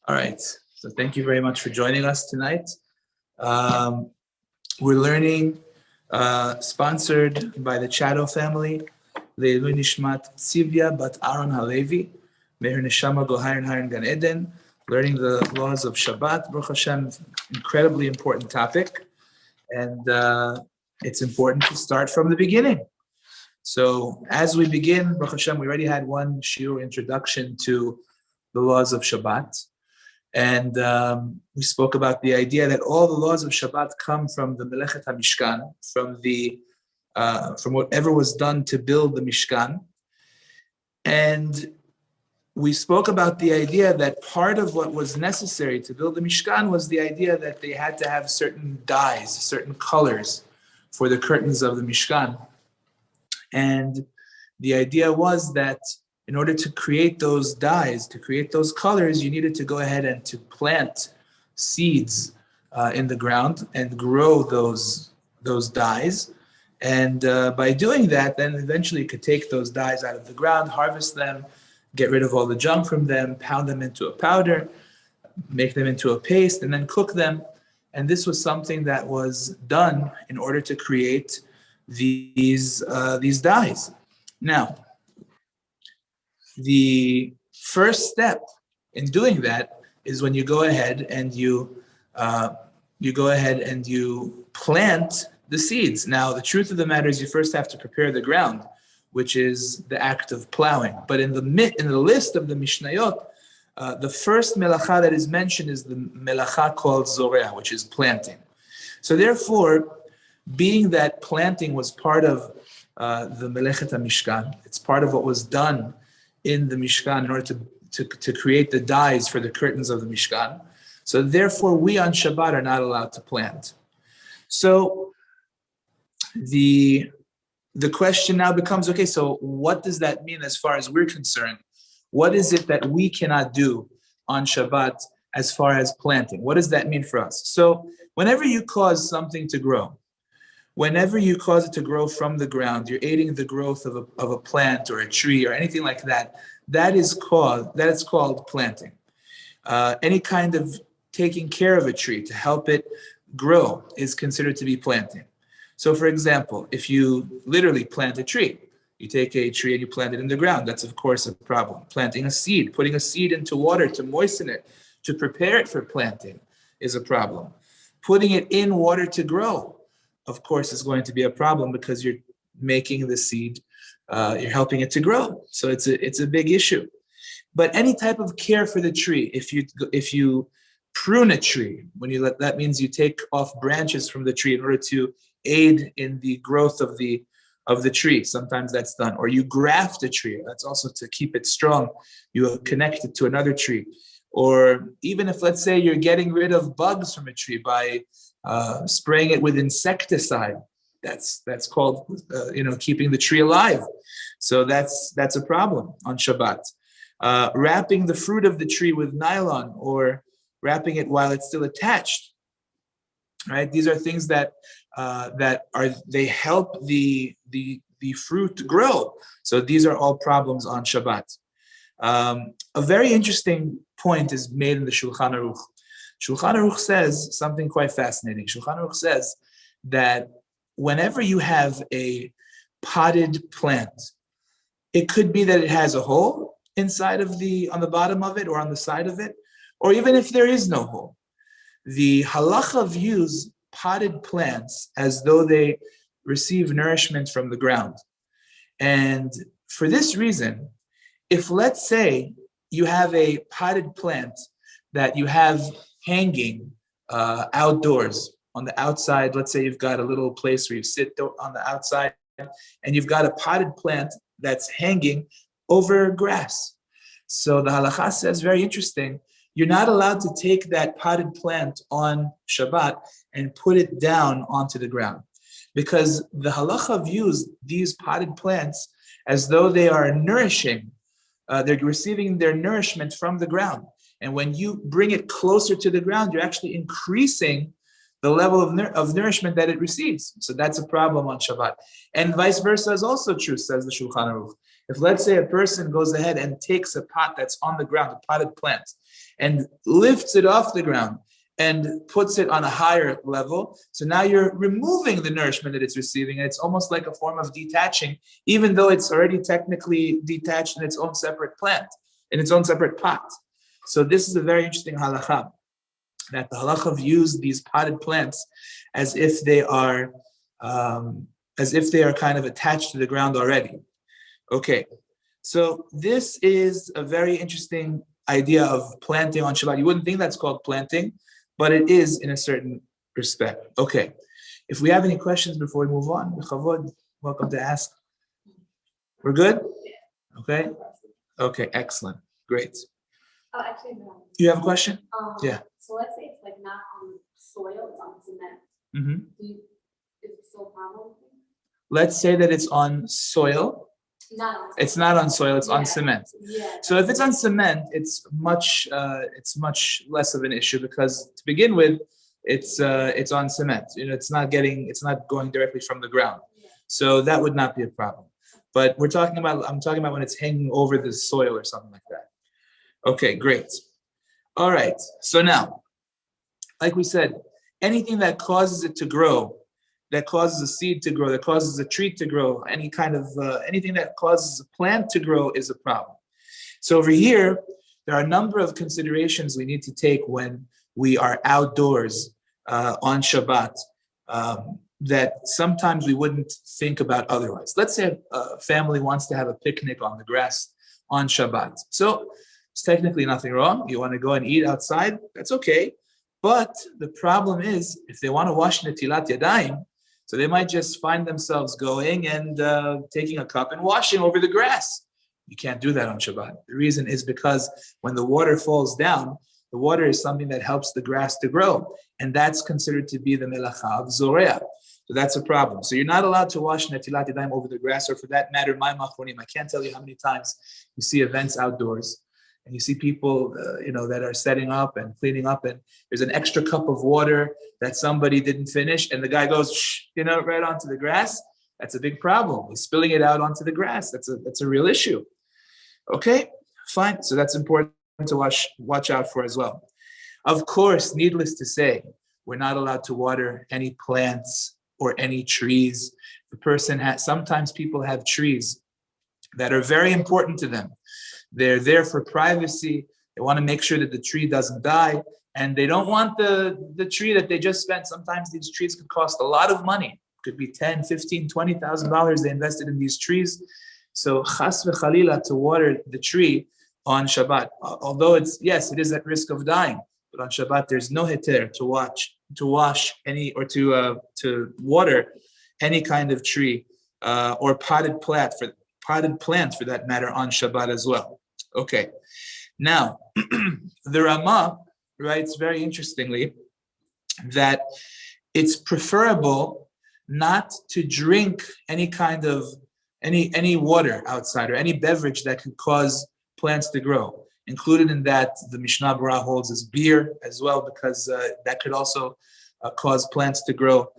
All right. So thank you very much for joining us tonight. We're learning, sponsored by the Chado family, Leilui Nishmat Tzivya Bat Aaron Halevi, Meher Neshama Gohayin Hayin Gan Eden, learning the laws of Shabbat. Baruch Hashem, incredibly important topic. And it's important to start from the beginning. So as we begin, Baruch Hashem, we already had one shiur introduction to the laws of Shabbat. And we spoke about the idea that all the laws of Shabbat come from the Melechet HaMishkan, from whatever was done to build the Mishkan. And we spoke about the idea that part of what was necessary to build the Mishkan was the idea that they had to have certain dyes, certain colors for the curtains of the Mishkan. And the idea was that in order to create those dyes, to create those colors, you needed to go ahead and to plant seeds in the ground and grow those dyes. And by doing that, then eventually you could take those dyes out of the ground, harvest them, get rid of all the junk from them, pound them into a powder, make them into a paste, and then cook them. And this was something that was done in order to create these dyes. Now, the first step in doing that is when you go ahead and you plant the seeds. Now, the truth of the matter is you first have to prepare the ground, which is the act of plowing. But in the list of the Mishnayot, the first Melacha that is mentioned is the Melacha called Zorea, which is planting. So therefore, being that planting was part of the Melechet HaMishkan, it's part of what was done in the Mishkan in order to create the dyes for the curtains of the Mishkan. So therefore, we on Shabbat are not allowed to plant. So the question now becomes, okay, so what does that mean as far as we're concerned? What is it that we cannot do on Shabbat as far as planting? What does that mean for us? So whenever you cause something to grow, whenever you cause it to grow from the ground, you're aiding the growth of a plant or a tree or anything like that. That is called planting. Any kind of taking care of a tree to help it grow is considered to be planting. So for example, if you literally plant a tree, you take a tree and you plant it in the ground, that's of course a problem. Planting a seed, putting a seed into water to moisten it, to prepare it for planting is a problem. Putting it in water to grow, of course, is going to be a problem because you're making the seed, you're helping it to grow. So it's a big issue. But any type of care for the tree, if you prune a tree, that means you take off branches from the tree in order to aid in the growth of the tree. Sometimes that's done. Or you graft a tree. That's also to keep it strong. You connect it to another tree. Or even if, let's say, you're getting rid of bugs from a tree by spraying it with insecticide, that's called keeping the tree alive. So that's a problem on Shabbat. Wrapping the fruit of the tree with nylon or wrapping it while it's still attached. Right? These are things that they help the fruit grow. So these are all problems on Shabbat. A very interesting point is made in the Shulchan Aruch. Shulchan Aruch says something quite fascinating. Shulchan Aruch says that whenever you have a potted plant, it could be that it has a hole inside on the bottom of it or on the side of it, or even if there is no hole. The halacha views potted plants as though they receive nourishment from the ground. And for this reason, if let's say you have a potted plant that you have hanging outdoors on the outside, let's say you've got a little place where you sit on the outside and you've got a potted plant that's hanging over grass. So the halacha says, very interesting, you're not allowed to take that potted plant on Shabbat and put it down onto the ground, because the halacha views these potted plants as though they are nourishing, they're receiving their nourishment from the ground. And when you bring it closer to the ground, you're actually increasing the level of nourishment that it receives. So that's a problem on Shabbat. And vice versa is also true, says the Shulchan Aruch. If let's say a person goes ahead and takes a pot that's on the ground, a potted plant, and lifts it off the ground and puts it on a higher level, so now you're removing the nourishment that it's receiving, and it's almost like a form of detaching, even though it's already technically detached in its own separate plant, in its own separate pot. So this is a very interesting halacha, that the halacha views these potted plants as if they are kind of attached to the ground already. Okay, so this is a very interesting idea of planting on Shabbat. You wouldn't think that's called planting, but it is in a certain respect. Okay, if we have any questions before we move on, welcome to ask. We're good? Okay. Okay, excellent. Great. Actually, no. You have a question? Yeah. So let's say it's like not on soil, it's on cement. Mm-hmm. Is it still a problem? Let's say that it's on soil. It's not on soil, it's on cement. Yeah. So if it's on cement, it's much less of an issue, because to begin with, it's on cement. It's not going directly from the ground. Yeah. So that would not be a problem. But I'm talking about when it's hanging over the soil or something like that. Okay, great. All right. So now, like we said, anything that causes it to grow, that causes a seed to grow, that causes a tree to grow, anything that causes a plant to grow is a problem. So over here, there are a number of considerations we need to take when we are outdoors on Shabbat that sometimes we wouldn't think about otherwise. Let's say a family wants to have a picnic on the grass on Shabbat. So it's technically nothing wrong. You want to go and eat outside, that's okay. But the problem is, if they want to wash Netilat Yadayim, so they might just find themselves going and taking a cup and washing over the grass. You can't do that on Shabbat. The reason is because when the water falls down, the water is something that helps the grass to grow. And that's considered to be the Melacha of Zorea. So that's a problem. So you're not allowed to wash Netilat Yadayim over the grass, or for that matter, my machronim. I can't tell you how many times you see events outdoors and you see people, that are setting up and cleaning up, and there's an extra cup of water that somebody didn't finish, and the guy goes, right onto the grass. That's a big problem. He's spilling it out onto the grass. That's a real issue. Okay, fine. So that's important to watch out for as well. Of course, needless to say, we're not allowed to water any plants or any trees. Sometimes people have trees that are very important to them. They're there for privacy. They want to make sure that the tree doesn't die, and they don't want the tree that they just spent. Sometimes these trees could cost a lot of money. It could be $10,000, $15,000, $20,000 they invested in these trees. So chas v'chalila, to water the tree on Shabbat, although it is at risk of dying, but on Shabbat there's no heter to wash any, or to water any kind of tree or potted plant for that matter on Shabbat as well. Okay, now the Rama writes very interestingly that it's preferable not to drink any kind of any water outside, or any beverage that could cause plants to grow. Included in that, the Mishnah Berurah holds is beer as well, because that could also cause plants to grow.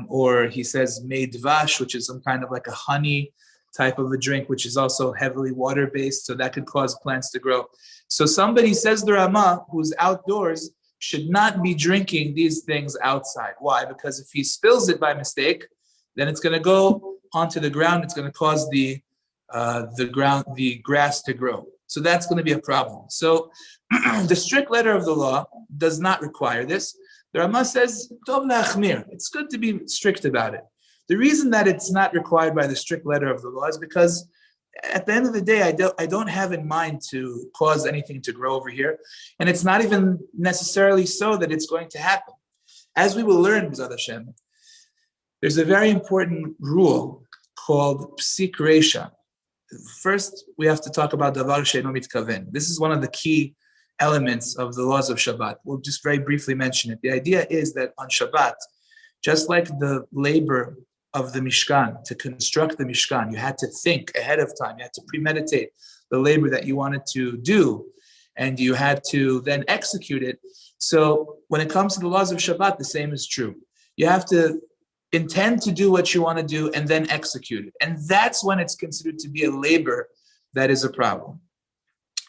Or he says mei dvash, which is some kind of like a honey type of a drink, which is also heavily water-based, so that could cause plants to grow. So somebody, says the Rama, who's outdoors should not be drinking these things outside. Why? Because if he spills it by mistake, then it's going to go onto the ground. It's going to cause the grass to grow. So that's going to be a problem. So the strict letter of the law does not require this. The Rama says, Tov la'achmir. It's good to be strict about it. The reason that it's not required by the strict letter of the law is because at the end of the day, I don't have in mind to cause anything to grow over here. And it's not even necessarily so that it's going to happen. As we will learn, B'ezrat Hashem, there's a very important rule called Secretia. First, we have to talk about davar she'eino mitkaven. This is one of the key elements of the laws of Shabbat. We'll just very briefly mention it. The idea is that on Shabbat, just like the labor of the Mishkan, to construct the Mishkan, you had to think ahead of time. You had to premeditate the labor that you wanted to do, and you had to then execute it. So when it comes to the laws of Shabbat, the same is true. You have to intend to do what you want to do, and then execute it. And that's when it's considered to be a labor that is a problem.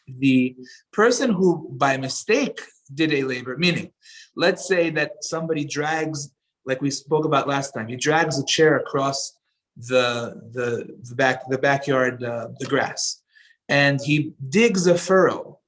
The person who by mistake did a labor, meaning, let's say that somebody drags, like we spoke about last time, he drags a chair across the backyard, the grass, and he digs a furrow.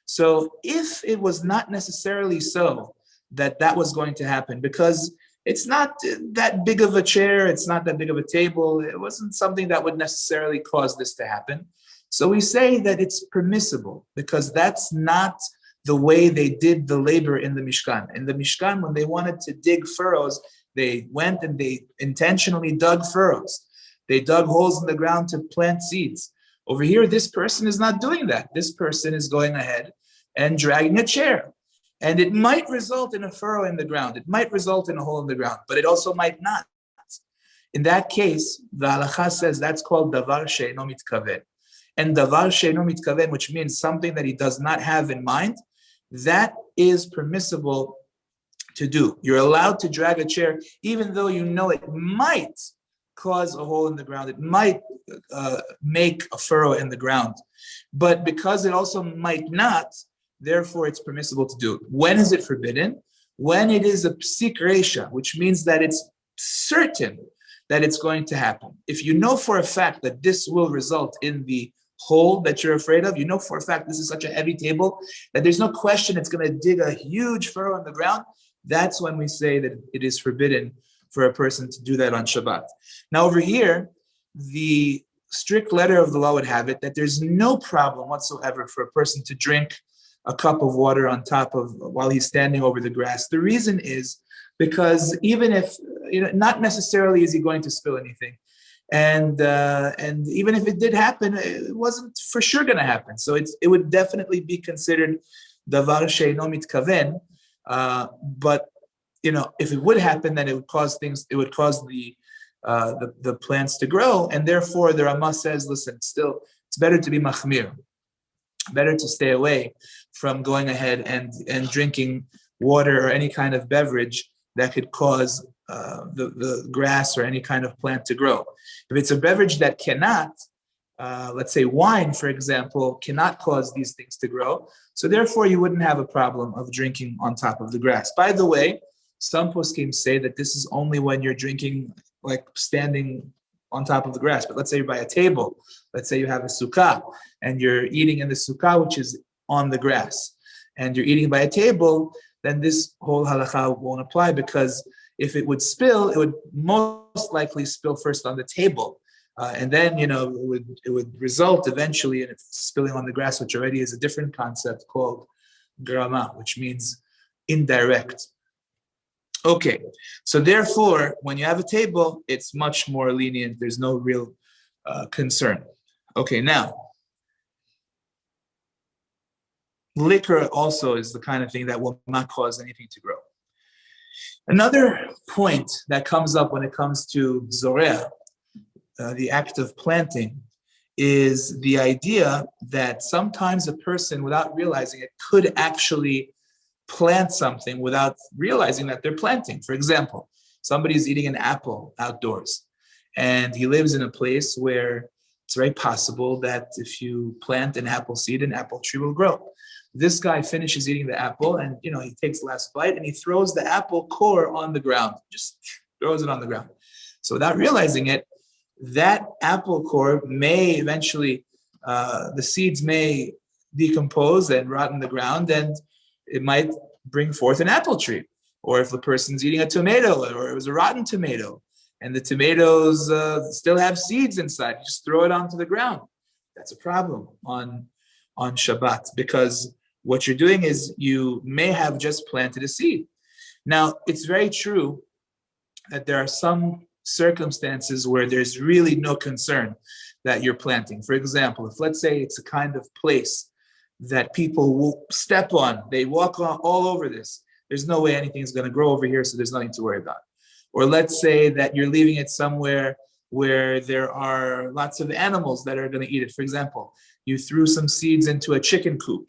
So if it was not necessarily so that was going to happen, because it's not that big of a chair, it's not that big of a table, it wasn't something that would necessarily cause this to happen. So we say that it's permissible because that's not the way they did the labor in the Mishkan. In the Mishkan, when they wanted to dig furrows, they went and they intentionally dug furrows. They dug holes in the ground to plant seeds. Over here, this person is not doing that. This person is going ahead and dragging a chair. And it might result in a furrow in the ground. It might result in a hole in the ground, but it also might not. In that case, the halacha says that's called davar she'eino mitkaven. And davar she'eino mitkaven, which means something that he does not have in mind, that is permissible to do. You're allowed to drag a chair, even though you know it might cause a hole in the ground. It might make a furrow in the ground. But because it also might not, therefore it's permissible to do it. When is it forbidden? When it is a secretia, which means that it's certain that it's going to happen. If you know for a fact that this will result in the hole that you're afraid of, you know for a fact this is such a heavy table that there's no question it's going to dig a huge furrow in the ground, that's when we say that it is forbidden for a person to do that on Shabbat. Now over here, the strict letter of the law would have it that there's no problem whatsoever for a person to drink a cup of water on top of while he's standing over the grass. The reason is because even if, not necessarily is he going to spill anything. And even if it did happen, it wasn't for sure going to happen. So it would definitely be considered davar she'eino mitkaven. But if it would happen, then it would cause the plants to grow, and therefore the Rama says, listen, still it's better to be machmir, better to stay away from going ahead and drinking water or any kind of beverage that could cause the grass or any kind of plant to grow. If it's a beverage that cannot, let's say wine, for example, cannot cause these things to grow, so therefore you wouldn't have a problem of drinking on top of the grass. By the way, some poskim say that this is only when you're drinking, like standing on top of the grass. But let's say you're by a table, let's say you have a sukkah, and you're eating in the sukkah, which is on the grass, and you're eating by a table, then this whole halacha won't apply, because if it would spill, it would most likely spill first on the table. And then, it would result eventually in it spilling on the grass, which already is a different concept called grama, which means indirect. Okay, so therefore, when you have a table, it's much more lenient. There's no real concern. Okay, now, liquor also is the kind of thing that will not cause anything to grow. Another point that comes up when it comes to Zorea, the act of planting, is the idea that sometimes a person, without realizing it, could actually plant something without realizing that they're planting. For example, somebody's eating an apple outdoors, and he lives in a place where it's very possible that if you plant an apple seed, an apple tree will grow. This guy finishes eating the apple, and he takes the last bite, and he throws the apple core on the ground, just throws it on the ground. So without realizing it, that apple core may eventually, the seeds may decompose and rot in the ground, and it might bring forth an apple tree. Or if the person's eating a tomato, or it was a rotten tomato, and the tomatoes still have seeds inside, just throw it onto the ground. That's a problem on Shabbat, because what you're doing is you may have just planted a seed. Now, it's very true that there are some circumstances where there's really no concern that you're planting. For example, if let's say it's a kind of place that people will step on, they walk on all over this, there's no way anything is going to grow over here, so there's nothing to worry about. Or let's say that you're leaving it somewhere where there are lots of animals that are going to eat it. For example, you threw some seeds into a chicken coop.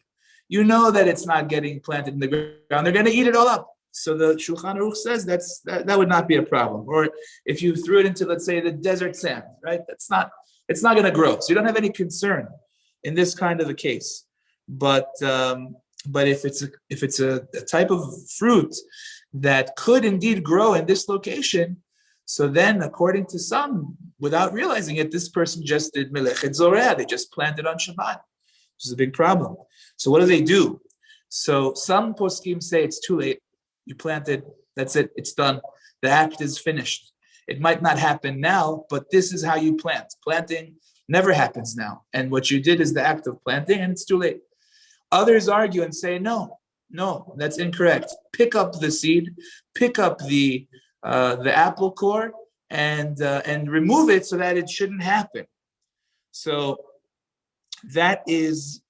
You know that it's not getting planted in the ground. They're going to eat it all up. So the Shulchan Aruch says that would not be a problem. Or if you threw it into, let's say, the desert sand, right? It's not going to grow. So you don't have any concern in this kind of a case. But if it's a type of fruit that could indeed grow in this location, so then according to some, without realizing it, this person just did Melechet Zorea. They just planted on Shabbat, which is a big problem. So what do? So some poskim say it's too late. You planted, that's it, it's done. The act is finished. It might not happen now, but this is how you plant. Planting never happens now. And what you did is the act of planting, and it's too late. Others argue and say, no, that's incorrect. Pick up the seed, pick up the apple core, and remove it so that it shouldn't happen. So that is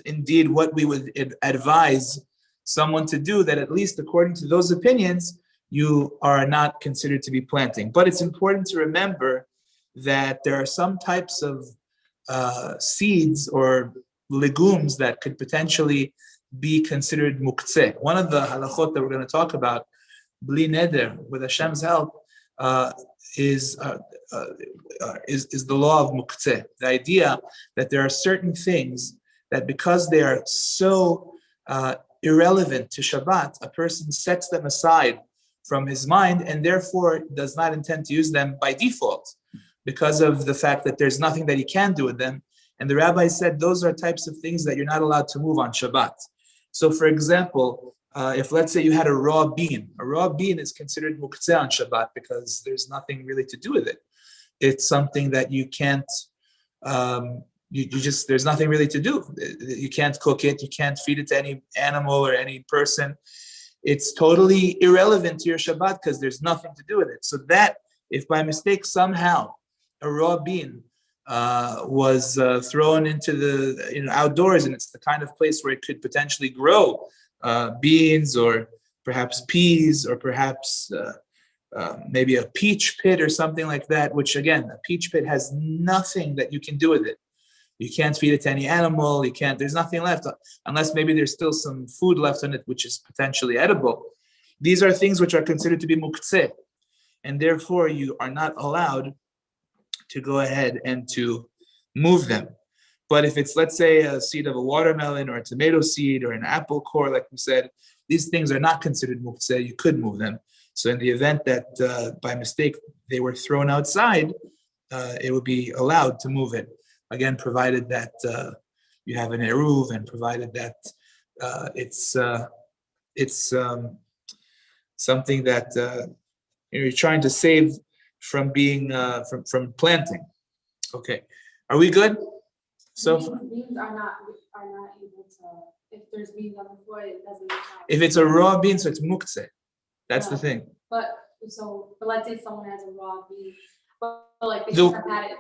indeed what we would advise someone to do, that at least according to those opinions, you are not considered to be planting. But it's important to remember that there are some types of seeds or legumes that could potentially be considered muktzeh. One of the halachot that we're going to talk about, bli neder, with Hashem's help, is the law of muktzeh. The idea that there are certain things that because they are so irrelevant to Shabbat, a person sets them aside from his mind and therefore does not intend to use them by default because of the fact that there's nothing that he can do with them. And the rabbi said those are types of things that you're not allowed to move on Shabbat. So for example, if let's say you had a raw bean is considered muktzeh on Shabbat because there's nothing really to do with it. It's something that you can't, there's nothing really to do. You can't cook it, you can't feed it to any animal or any person. It's totally irrelevant to your Shabbat because there's nothing to do with it. So that, if by mistake somehow a raw bean was thrown into the outdoors, and it's the kind of place where it could potentially grow beans or perhaps peas or perhaps maybe a peach pit or something like that, which again, a peach pit has nothing that you can do with it. You can't feed it to any animal, there's nothing left, unless maybe there's still some food left on it, which is potentially edible. These are things which are considered to be muktzeh, and therefore you are not allowed to go ahead and to move them. But if it's, let's say, a seed of a watermelon or a tomato seed or an apple core, like we said, these things are not considered muktzeh, you could move them. So in the event that by mistake they were thrown outside, it would be allowed to move it. Again, provided that you have an eruv, and provided that it's something that you're trying to save from being from planting. Okay, are we good? So beans are not able to. If there's beans on the floor, it doesn't matter. If it's a raw bean, so it's muktzeh. That's the thing. But let's say someone has a raw bean, but like they should have had it.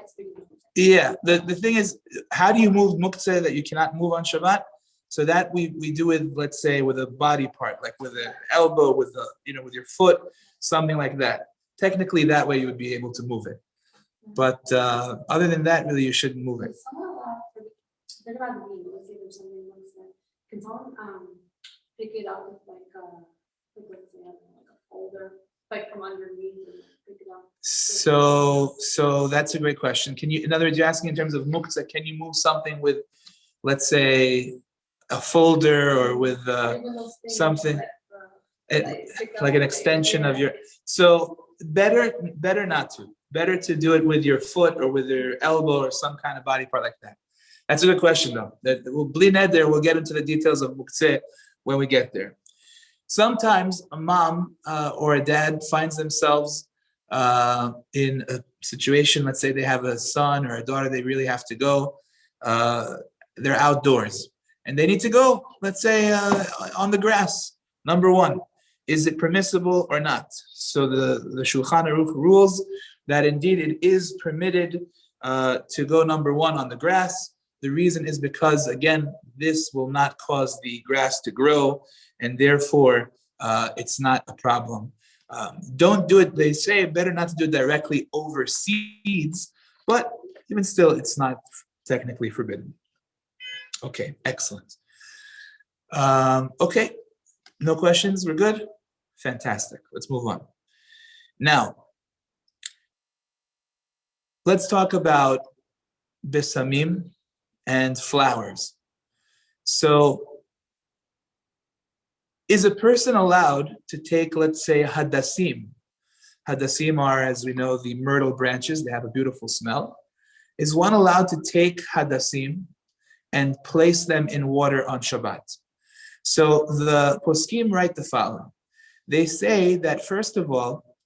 Yeah, the thing is, how do you move muktzeh that you cannot move on Shabbat? So that we do with, let's say, with a body part, like with an elbow, with with your foot, something like that. Technically, that way you would be able to move it. But other than that, really, you shouldn't move it. Think about the bean. Let's say there's something like that. Can someone pick it up with let's say like a folder, like from underneath and pick it up? So that's a great question. Can you, in other words, you're asking in terms of muktzeh, can you move something with, let's say, a folder or with something like an extension of your? So better not to. Better to do it with your foot or with your elbow or some kind of body part like that. That's a good question, though. We'll bli neder. We'll get into the details of muktzeh when we get there. Sometimes a mom or a dad finds themselves in a situation. Let's say they have a son or a daughter. They really have to go. They're outdoors and they need to go. Let's say on the grass. Number one, is it permissible or not? So the Shulchan Aruch rules that indeed it is permitted to go, number one, on the grass. The reason is because, again, this will not cause the grass to grow, and therefore it's not a problem. Don't do it, they say, better not to do it directly over seeds, but even still, it's not technically forbidden. Okay, excellent. Okay, no questions, we're good? Fantastic. Let's move on. Now, let's talk about besamim and flowers. So, is a person allowed to take, let's say, hadassim? Hadassim are, as we know, the myrtle branches. They have a beautiful smell. Is one allowed to take hadassim and place them in water on Shabbat? So the poskim write the following. They say that, first of all,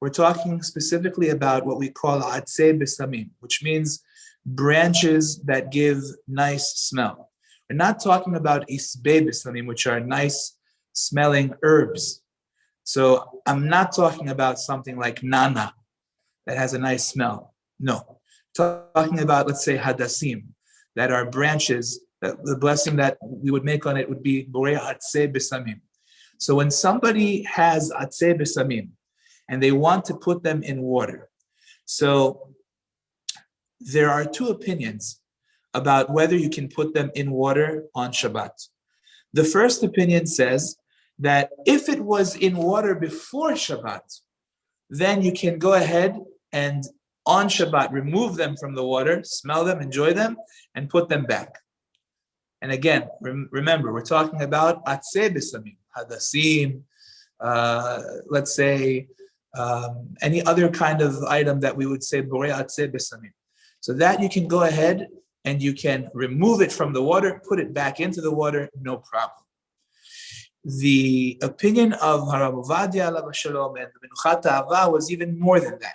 we're talking specifically about what we call atzei besamim, which means branches that give nice smell. We're not talking about isbei besamim, which are nice smelling herbs. So I'm not talking about something like nana that has a nice smell. No. Talking about, let's say, hadassim, that are branches, that the blessing that we would make on it would be Zorea atzei besamim. So when somebody has atzei besamim and they want to put them in water, so there are two opinions about whether you can put them in water on Shabbat. The first opinion says that if it was in water before Shabbat, then you can go ahead and on Shabbat remove them from the water, smell them, enjoy them, and put them back. And again, remember, we're talking about atzei besamim, hadassim, let's say any other kind of item that we would say borei atzei besamim. So that you can go ahead and you can remove it from the water, put it back into the water, no problem. The opinion of Rabbi Ovadia alav shalom and the Menuchat Ahava was even more than that.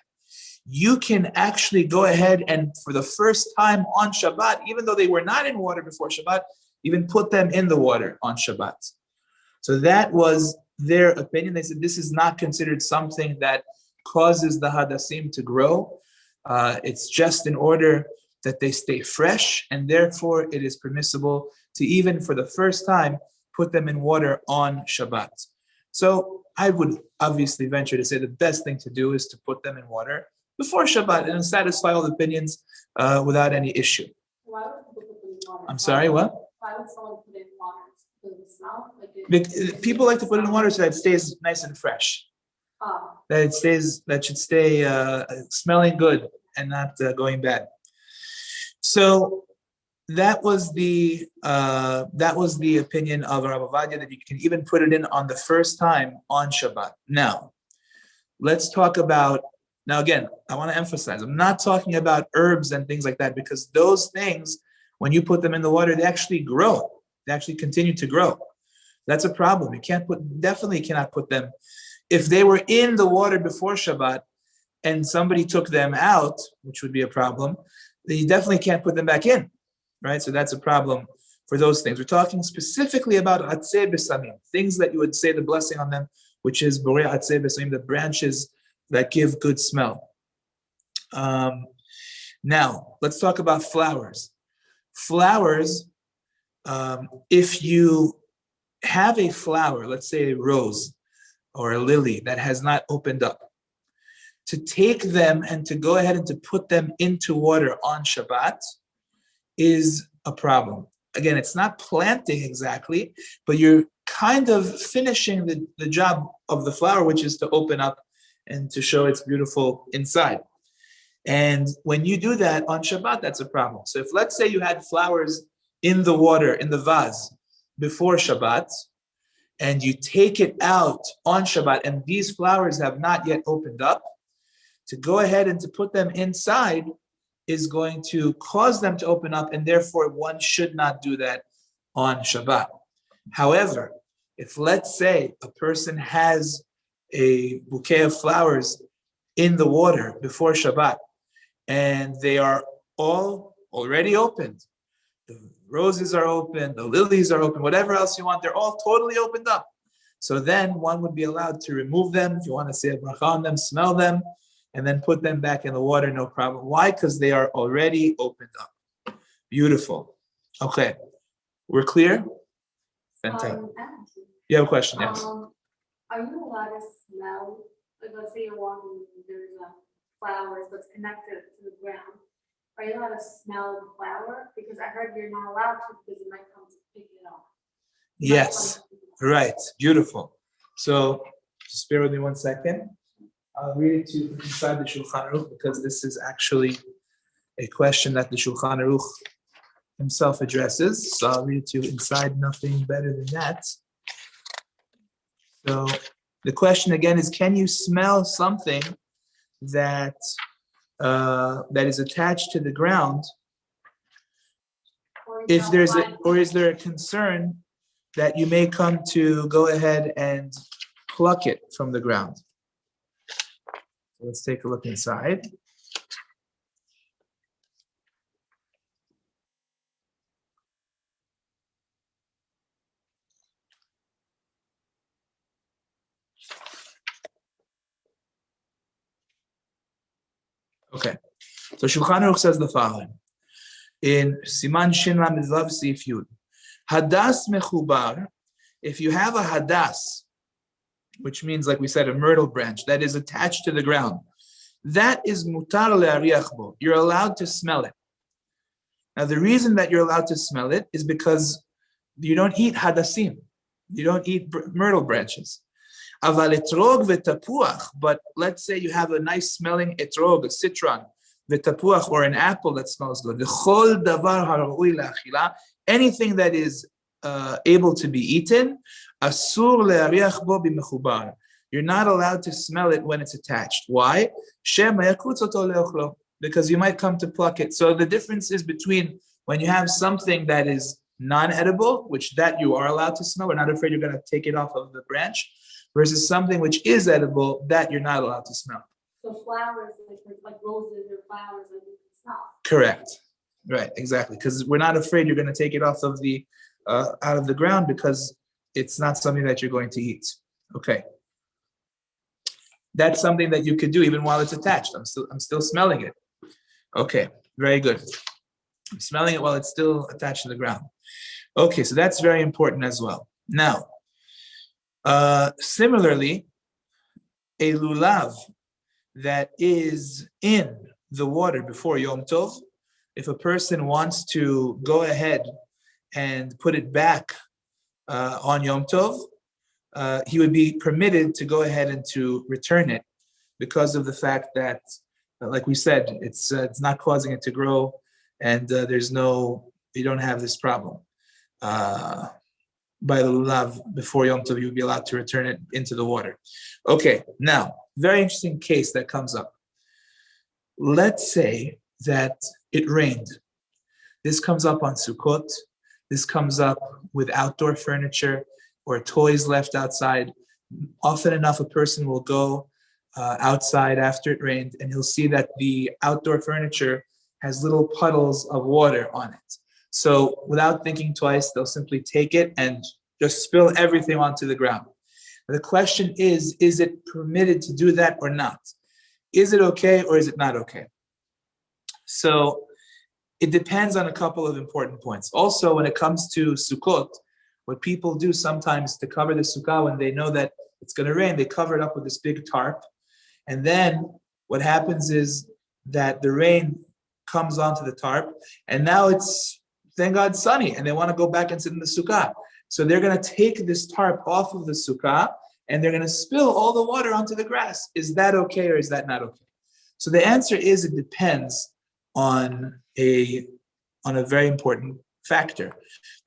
You can actually go ahead and for the first time on Shabbat, even though they were not in water before Shabbat, even put them in the water on Shabbat. So that was their opinion. They said this is not considered something that causes the hadassim to grow. It's just in order that they stay fresh, and therefore it is permissible to even for the first time put them in water on Shabbat. So I would obviously venture to say the best thing to do is to put them in water before Shabbat and satisfy all the opinions without any issue. Why would people put them in water? I'm sorry, what? Why would someone put it in water? Does it smell? People like to put it in water so that it stays nice and fresh. That should stay smelling good and not going bad. So that was the opinion of Rabbi Ovadia, that you can even put it in on the first time on Shabbat. Now, let's talk about. Now again, I want to emphasize, I'm not talking about herbs and things like that, because those things, when you put them in the water, they actually grow. They actually continue to grow. That's a problem. Definitely cannot put them. If they were in the water before Shabbat and somebody took them out, which would be a problem, then you definitely can't put them back in, right? So that's a problem for those things. We're talking specifically about atzei besamim, things that you would say the blessing on them, which is borei atzei besamim, the branches that give good smell. Now, let's talk about flowers. Flowers, if you have a flower, let's say a rose or a lily that has not opened up, to take them and to go ahead and to put them into water on Shabbat is a problem. Again, it's not planting exactly, but you're kind of finishing the job of the flower, which is to open up and to show its beautiful inside. And when you do that on Shabbat, that's a problem. So if, let's say, you had flowers in the water, in the vase, before Shabbat, and you take it out on Shabbat, and these flowers have not yet opened up, to go ahead and to put them inside is going to cause them to open up, and therefore one should not do that on Shabbat. However, if, let's say, a person has a bouquet of flowers in the water before Shabbat, and they are all already opened, the roses are open, the lilies are open, whatever else you want, they're all totally opened up. So then one would be allowed to remove them, if you want to say a bracha on them, smell them, and then put them back in the water, no problem. Why? Because they are already opened up. Beautiful. Okay. We're clear? Fantastic. You have a question, yes? Are you allowed to smell, like, let's say you're walking, there's flowers that's connected to the ground. Are you allowed to smell the flower? Because I heard you're not allowed to, because it might come to pick it up. Yes, right. Beautiful. So Just bear with me 1 second. I'll read it to you inside the Shulchan Aruch because this is actually a question that the Shulchan Aruch himself addresses. So I'll read it to you inside, nothing better than that. So the question again is, can you smell something that that is attached to the ground? If there's or is there a concern that you may come to go ahead and pluck it from the ground? So let's take a look inside. Okay, so Shulchan Aruch says the following in Siman Shin Lamed Vav Sif Yud. Hadas mechubar, if you have a hadas, which means, like we said, a myrtle branch that is attached to the ground, that is mutar le'ariach bo. You're allowed to smell it. Now, the reason that you're allowed to smell it is because you don't eat hadasim. You don't eat myrtle branches. Aval etrog v'tapuach, but let's say you have a nice smelling etrog, a citron, v'tapuach, or an apple that smells good. V'chol davar hara'ui la'achila, anything that is able to be eaten, asur le'ariach bo b'mechubar. You're not allowed to smell it when it's attached. Why? Because you might come to pluck it. So the difference is between when you have something that is non-edible, which that you are allowed to smell, we're not afraid you're going to take it off of the branch, versus something which is edible that you're not allowed to smell. So flowers, like roses or flowers, like you can smell. Correct. Right, exactly. Because we're not afraid you're going to take it off of the out of the ground because it's not something that you're going to eat. Okay. That's something that you could do even while it's attached. I'm still smelling it. Okay, very good. I'm smelling it while it's still attached to the ground. Okay, so that's very important as well. Now, similarly, a lulav that is in the water before Yom Tov, if a person wants to go ahead and put it back on Yom Tov, he would be permitted to go ahead and to return it because of the fact that, like we said, it's not causing it to grow, and you don't have this problem. By the lulav before Yom Tov, you would be allowed to return it into the water. Okay, now, very interesting case that comes up. Let's say that it rained. This comes up on Sukkot. This comes up with outdoor furniture or toys left outside. Often enough, a person will go outside after it rained and he'll see that the outdoor furniture has little puddles of water on it. So without thinking twice, they'll simply take it and just spill everything onto the ground. The question is it permitted to do that or not? Is it okay or is it not okay? So it depends on a couple of important points. Also, when it comes to Sukkot, what people do sometimes to cover the sukkah when they know that it's going to rain, they cover it up with this big tarp. And then what happens is that the rain comes onto the tarp, and now it's, thank God, sunny, and they want to go back and sit in the sukkah. So they're going to take this tarp off of the sukkah, and they're going to spill all the water onto the grass. Is that okay or is that not okay? So the answer is it depends on a very important factor.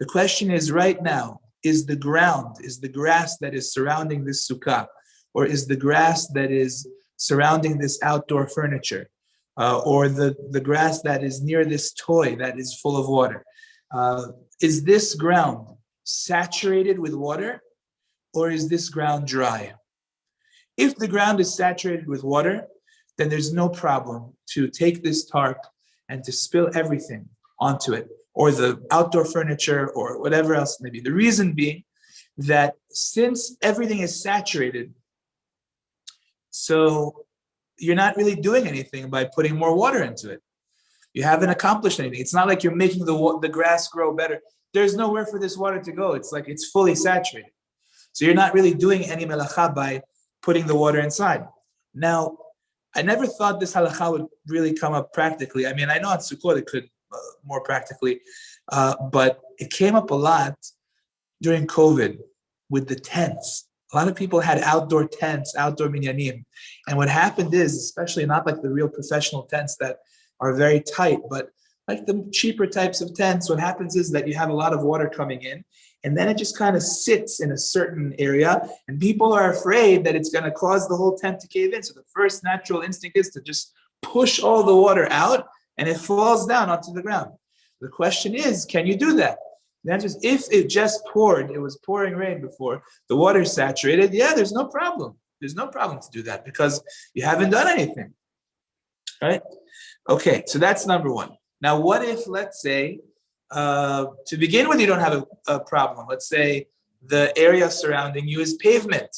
The question is right now, is the grass that is surrounding this sukkah, or is the grass that is surrounding this outdoor furniture, or the grass that is near this toy that is full of water, is this ground saturated with water, or is this ground dry? If the ground is saturated with water, then there's no problem to take this tarp and to spill everything onto it, or the outdoor furniture, or whatever else it may be. The reason being that since everything is saturated, so you're not really doing anything by putting more water into it. You haven't accomplished anything. It's not like you're making the grass grow better. There's nowhere for this water to go. It's like it's fully saturated. So you're not really doing any melacha by putting the water inside. Now, I never thought this halacha would really come up practically. I mean, I know on Sukkot it could more practically, but it came up a lot during COVID with the tents. A lot of people had outdoor tents, outdoor minyanim. And what happened is, especially not like the real professional tents that are very tight, but like the cheaper types of tents, what happens is that you have a lot of water coming in, and then it just kind of sits in a certain area, and people are afraid that it's going to cause the whole tent to cave in. So the first natural instinct is to just push all the water out, and it falls down onto the ground. The question is, can you do that? The answer is, if it just poured, it was pouring rain before, the water is saturated, yeah, there's no problem. There's no problem to do that because you haven't done anything, right? Okay, so that's number one. Now, what if, let's say, to begin with, you don't have a problem. Let's say the area surrounding you is pavement.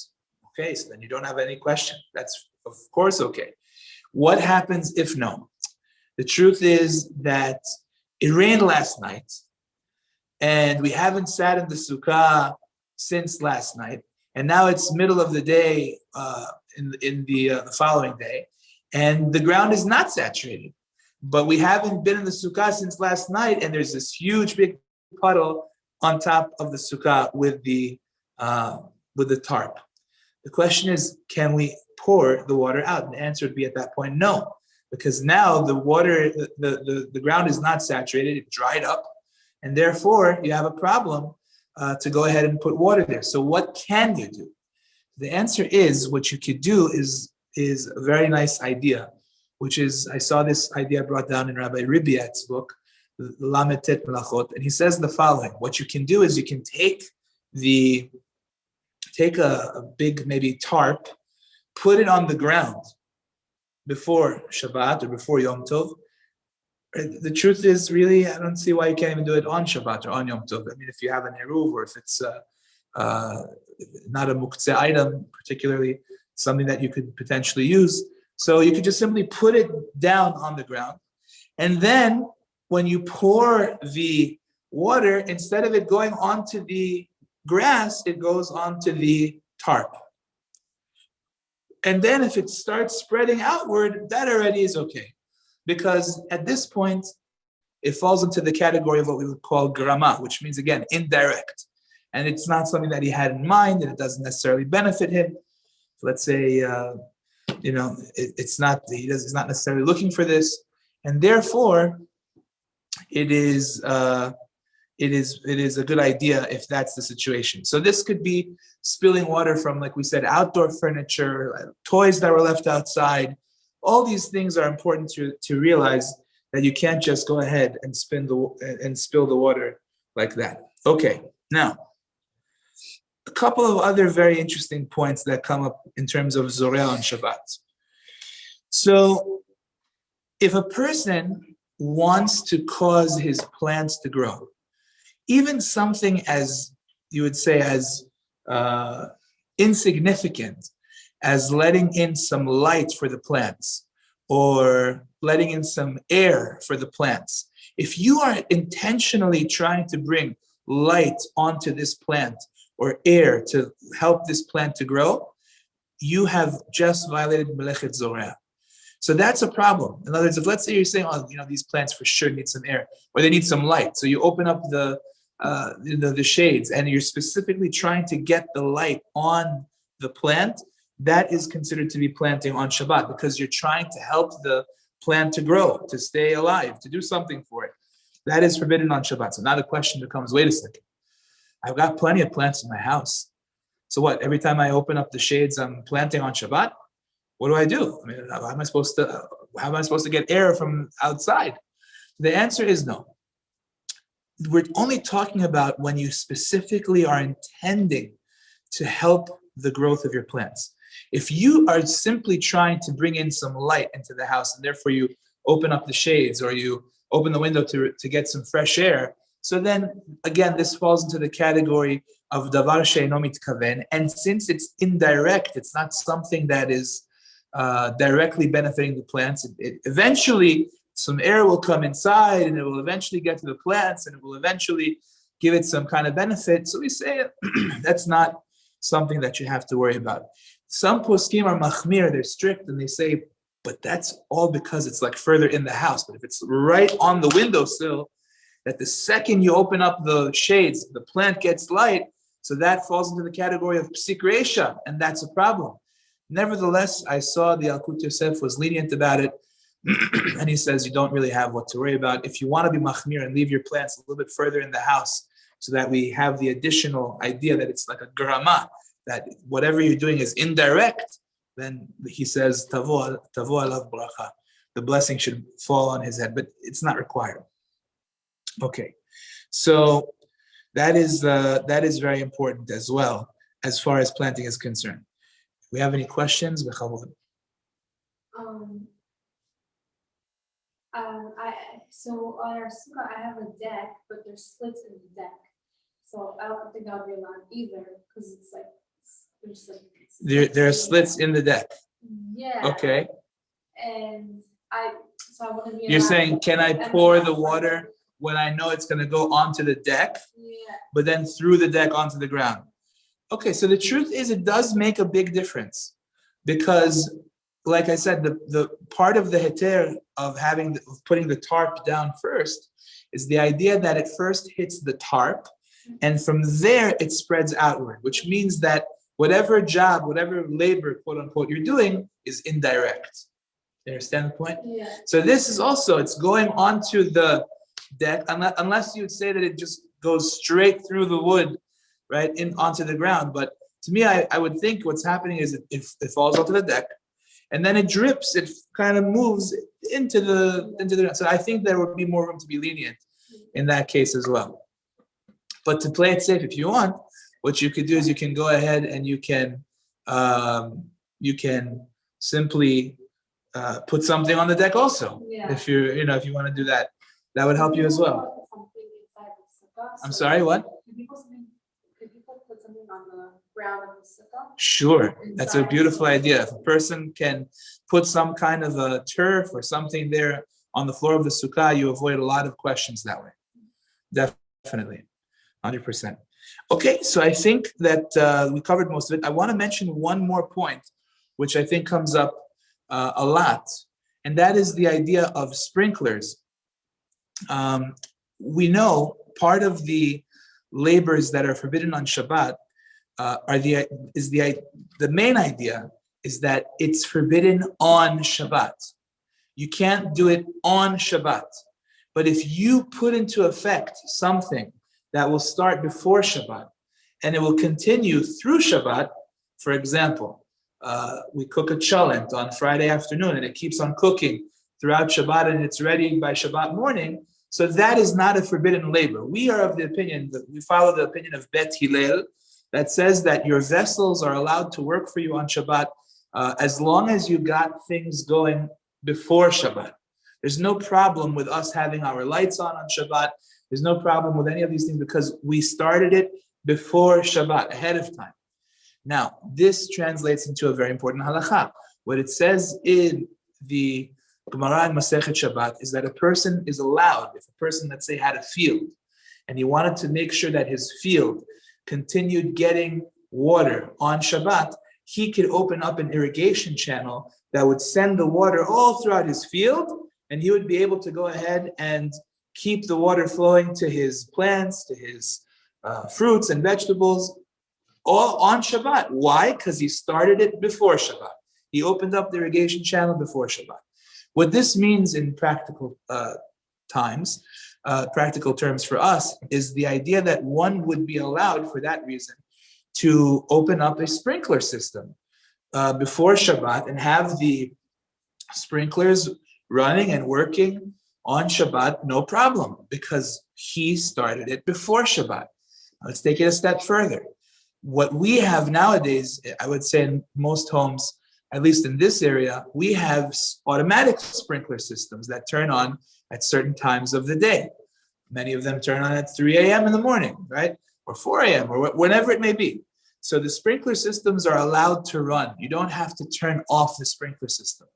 Okay, so then you don't have any question. That's, of course, okay. What happens if no? The truth is that it rained last night, and we haven't sat in the sukkah since last night, and now it's middle of the day in the following day, and the ground is not saturated. But we haven't been in the sukkah since last night, and there's this huge big puddle on top of the sukkah with the tarp. The question is, can we pour the water out? And the answer would be at that point, no, because now the water, the ground is not saturated, it dried up, and therefore you have a problem to go ahead and put water there. So what can you do? The answer is, what you could do is a very nice idea, which is, I saw this idea brought down in Rabbi Ribiat's book, Lametet Melachot, and he says the following: what you can do is you can take a big maybe tarp, put it on the ground before Shabbat or before Yom Tov. The truth is, really, I don't see why you can't even do it on Shabbat or on Yom Tov. I mean, if you have an eruv, or if it's not a muktzeh item, particularly something that you could potentially use. So you could just simply put it down on the ground. And then when you pour the water, instead of it going onto the grass, it goes onto the tarp. And then if it starts spreading outward, that already is okay. Because at this point, it falls into the category of what we would call grama, which means, again, indirect. And it's not something that he had in mind, and it doesn't necessarily benefit him. So let's say, he's not necessarily looking for this, and therefore, it is a good idea if that's the situation. So this could be spilling water from, like we said, outdoor furniture, toys that were left outside. All these things are important to realize that you can't just go ahead and spill the water like that. Okay, now, a couple of other very interesting points that come up in terms of Zorea on Shabbat. So, if a person wants to cause his plants to grow, even something as, you would say, as insignificant as letting in some light for the plants or letting in some air for the plants, if you are intentionally trying to bring light onto this plant or air to help this plant to grow, you have just violated Melechet Zorea. So that's a problem. In other words, if let's say you're saying, these plants for sure need some air, or they need some light. So you open up the shades and you're specifically trying to get the light on the plant, that is considered to be planting on Shabbat, because you're trying to help the plant to grow, to stay alive, to do something for it. That is forbidden on Shabbat. So now the question becomes, wait a second. I've got plenty of plants in my house. So what? Every time I open up the shades, I'm planting on Shabbat? What do I do? I mean, how am I supposed to get air from outside? The answer is no. We're only talking about when you specifically are intending to help the growth of your plants. If you are simply trying to bring in some light into the house, and therefore you open up the shades or you open the window to get some fresh air, so then, again, this falls into the category of davar she'eino mitkaven. And since it's indirect, it's not something that is directly benefiting the plants. Eventually, some air will come inside, and it will eventually get to the plants, and it will eventually give it some kind of benefit. So we say that's not something that you have to worry about. Some poskim are machmir, they're strict, and they say, but that's all because it's like further in the house. But if it's right on the windowsill, that the second you open up the shades, the plant gets light, So that falls into the category of Secretia, and that's a problem. Nevertheless, I saw the Yalkut Yosef was lenient about it, and he says you don't really have what to worry about. If you want to be machmir and leave your plants a little bit further in the house so that we have the additional idea that it's like a grama, that whatever you're doing is indirect, then he says, tavo alav bracha. The blessing should fall on his head, but it's not required. Okay, so that is very important as well as far as planting is concerned. Do we have any questions? So on our sukkah, I have a deck, but there's slits in the deck. So I don't think I'll be allowed either, because it's like there's there are slits in the deck. Yeah. Okay. And I want to be. You're saying, can I pour the water when I know it's going to go onto the deck, but then through the deck onto the ground? Okay, so the truth is it does make a big difference because, like I said, the part of the heter of putting the tarp down first is the idea that it first hits the tarp, and from there it spreads outward, which means that whatever job, whatever labor, quote unquote, you're doing is indirect. You understand the point? Yeah. So this is also, it's going onto the deck, unless you would say that it just goes straight through the wood, right, onto the ground. But to me, I would think what's happening is it falls onto the deck, and then it drips, it kind of moves into the ground. So I think there would be more room to be lenient in that case as well. But to play it safe, if you want, what you could do is you can go ahead and you can simply put something on the deck also. Yeah. If you want to do that, that would help you as well. I'm sorry, what? Could people put something on the ground of the sukkah? Sure, that's a beautiful idea. If a person can put some kind of a turf or something there on the floor of the sukkah, you avoid a lot of questions that way. Definitely, 100%. Okay, so I think that we covered most of it. I want to mention one more point, which I think comes up a lot, and that is the idea of sprinklers. We know part of the labors that are forbidden on Shabbat the main idea is that it's forbidden on Shabbat. You can't do it on Shabbat. But if you put into effect something that will start before Shabbat and it will continue through Shabbat, for example, we cook a cholent on Friday afternoon and it keeps on cooking throughout Shabbat and it's ready by Shabbat morning, so that is not a forbidden labor. We are of the opinion, we follow the opinion of Bet Hillel, that says that your vessels are allowed to work for you on Shabbat as long as you got things going before Shabbat. There's no problem with us having our lights on Shabbat. There's no problem with any of these things because we started it before Shabbat, ahead of time. Now, this translates into a very important halacha. What it says in the Gemara in Masechet Shabbat is that a person is allowed, if a person, let's say, had a field and he wanted to make sure that his field continued getting water on Shabbat, he could open up an irrigation channel that would send the water all throughout his field, and he would be able to go ahead and keep the water flowing to his plants, to his fruits and vegetables, all on Shabbat. Why? Because he started it before Shabbat. He opened up the irrigation channel before Shabbat. What this means in practical terms for us is the idea that one would be allowed for that reason to open up a sprinkler system before Shabbat and have the sprinklers running and working on Shabbat, no problem, because he started it before Shabbat. Let's take it a step further. What we have nowadays, I would say in most homes, at least in this area, we have automatic sprinkler systems that turn on at certain times of the day. Many of them turn on at 3 a.m. in the morning, right? Or 4 a.m. or whenever it may be. So the sprinkler systems are allowed to run. You don't have to turn off the sprinkler system.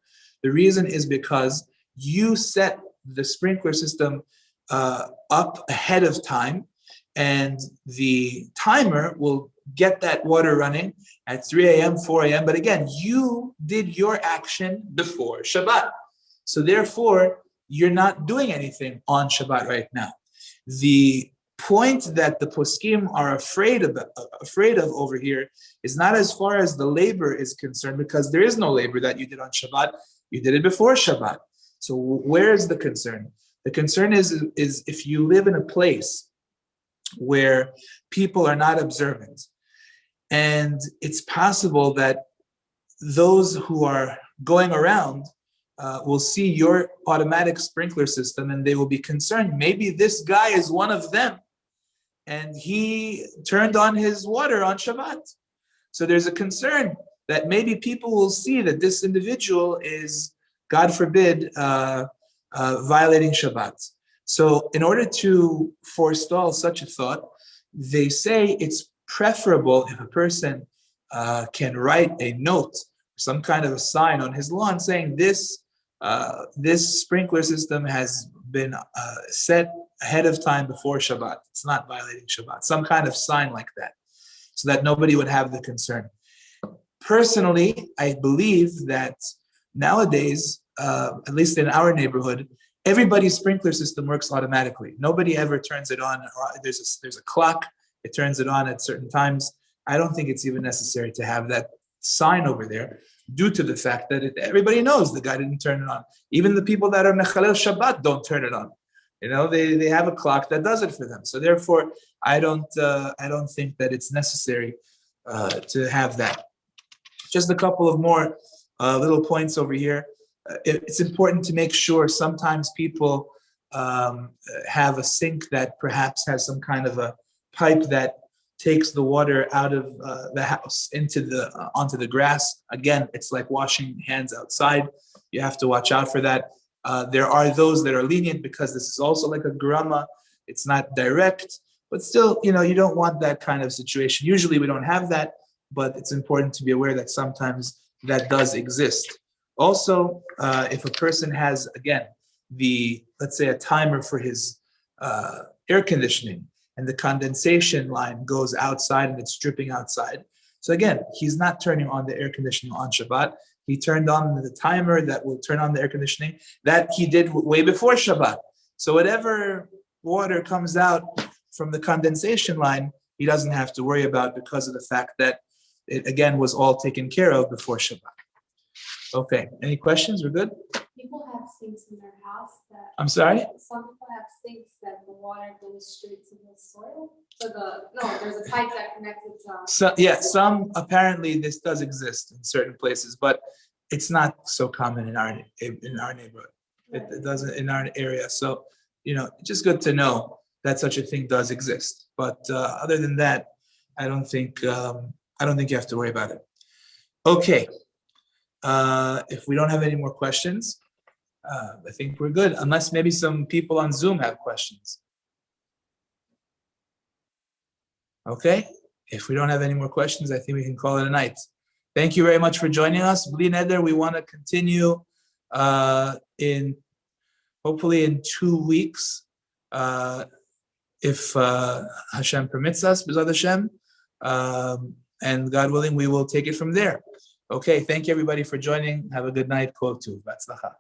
The reason is because you set the sprinkler system up ahead of time, and the timer will get that water running at 3 a.m., 4 a.m. But again, you did your action before Shabbat. So therefore, you're not doing anything on Shabbat right now. The point that the poskim are afraid of over here is not as far as the labor is concerned, because there is no labor that you did on Shabbat. You did it before Shabbat. So where is the concern? The concern is if you live in a place where people are not observant, and it's possible that those who are going around will see your automatic sprinkler system, and they will be concerned. Maybe this guy is one of them, and he turned on his water on Shabbat. So there's a concern that maybe people will see that this individual is, God forbid, violating Shabbat. So in order to forestall such a thought, they say it's preferable if a person can write a note, some kind of a sign on his lawn saying this sprinkler system has been set ahead of time before Shabbat. It's not violating Shabbat. Some kind of sign like that, so that nobody would have the concern. Personally, I believe that nowadays, at least in our neighborhood, everybody's sprinkler system works automatically. Nobody ever turns it on. There's a clock. It turns it on at certain times. I don't think it's even necessary to have that sign over there, due to the fact that everybody knows the guy didn't turn it on. Even the people that are mechalel Shabbat don't turn it on. They have a clock that does it for them. So therefore, I don't think that it's necessary to have that. Just a couple of more little points over here. It's important to make sure sometimes people have a sink that perhaps has some kind of a pipe that takes the water out of the house onto the grass. Again, it's like washing hands outside. You have to watch out for that. There are those that are lenient because this is also like a grama. It's not direct, but still, you don't want that kind of situation. Usually we don't have that, but it's important to be aware that sometimes that does exist. Also, if a person has, again, let's say a timer for his air conditioning, and the condensation line goes outside and it's dripping outside. So again, he's not turning on the air conditioning on Shabbat. He turned on the timer that will turn on the air conditioning that he did way before Shabbat. So whatever water comes out from the condensation line, he doesn't have to worry about, because of the fact that it, again, was all taken care of before Shabbat. Okay, any questions? We're good? People have sinks in their house that. I'm sorry? Some people have sinks that the water goes straight to the soil. There's a pipe that connects it to. Some apparently this does exist in certain places, but it's not so common in our neighborhood. Right. It doesn't in our area. So, it's just good to know that such a thing does exist. But other than that, I don't think you have to worry about it. Okay. If we don't have any more questions, I think we're good, unless maybe some people on Zoom have questions. Okay, if we don't have any more questions, I think we can call it a night. Thank you very much for joining us. Bli Neder, we want to continue hopefully in 2 weeks, if Hashem permits us, B'ezrat Hashem, and God willing, we will take it from there. Okay, thank you everybody for joining. Have a good night. Kol Tuv. B'atzlacha.